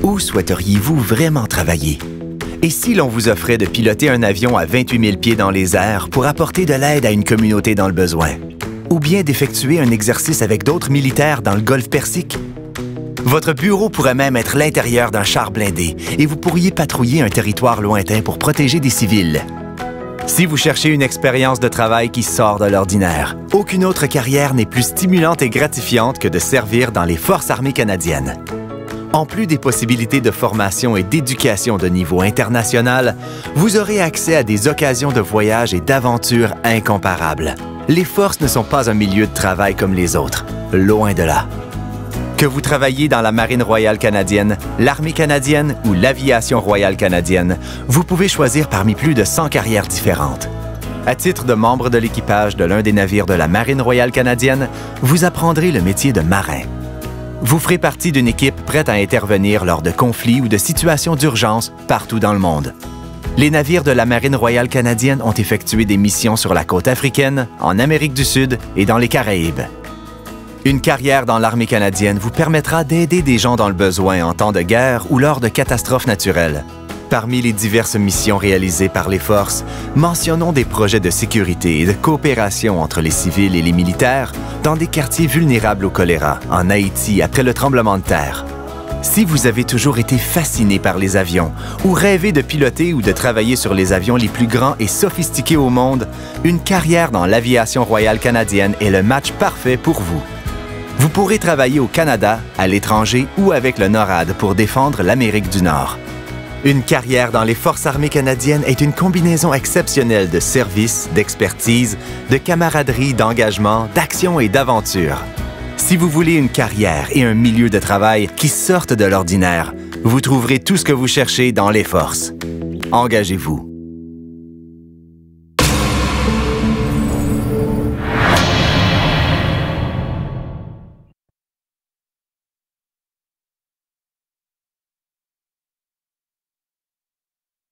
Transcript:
Où souhaiteriez-vous vraiment travailler? Et si l'on vous offrait de piloter un avion à 28 000 pieds dans les airs pour apporter de l'aide à une communauté dans le besoin? Ou bien d'effectuer un exercice avec d'autres militaires dans le golfe Persique? Votre bureau pourrait même être l'intérieur d'un char blindé et vous pourriez patrouiller un territoire lointain pour protéger des civils. Si vous cherchez une expérience de travail qui sort de l'ordinaire, aucune autre carrière n'est plus stimulante et gratifiante que de servir dans les Forces armées canadiennes. En plus des possibilités de formation et d'éducation de niveau international, vous aurez accès à des occasions de voyage et d'aventure incomparables. Les Forces ne sont pas un milieu de travail comme les autres, loin de là. Que vous travailliez dans la Marine royale canadienne, l'Armée canadienne ou l'Aviation royale canadienne, vous pouvez choisir parmi plus de 100 carrières différentes. À titre de membre de l'équipage de l'un des navires de la Marine royale canadienne, vous apprendrez le métier de marin. Vous ferez partie d'une équipe prête à intervenir lors de conflits ou de situations d'urgence partout dans le monde. Les navires de la Marine royale canadienne ont effectué des missions sur la côte africaine, en Amérique du Sud et dans les Caraïbes. Une carrière dans l'armée canadienne vous permettra d'aider des gens dans le besoin en temps de guerre ou lors de catastrophes naturelles. Parmi les diverses missions réalisées par les forces, mentionnons des projets de sécurité et de coopération entre les civils et les militaires dans des quartiers vulnérables au choléra, en Haïti après le tremblement de terre. Si vous avez toujours été fasciné par les avions ou rêvé de piloter ou de travailler sur les avions les plus grands et sophistiqués au monde, une carrière dans l'Aviation royale canadienne est le match parfait pour vous. Vous pourrez travailler au Canada, à l'étranger ou avec le NORAD pour défendre l'Amérique du Nord. Une carrière dans les Forces armées canadiennes est une combinaison exceptionnelle de services, d'expertise, de camaraderie, d'engagement, d'action et d'aventure. Si vous voulez une carrière et un milieu de travail qui sortent de l'ordinaire, vous trouverez tout ce que vous cherchez dans les Forces. Engagez-vous.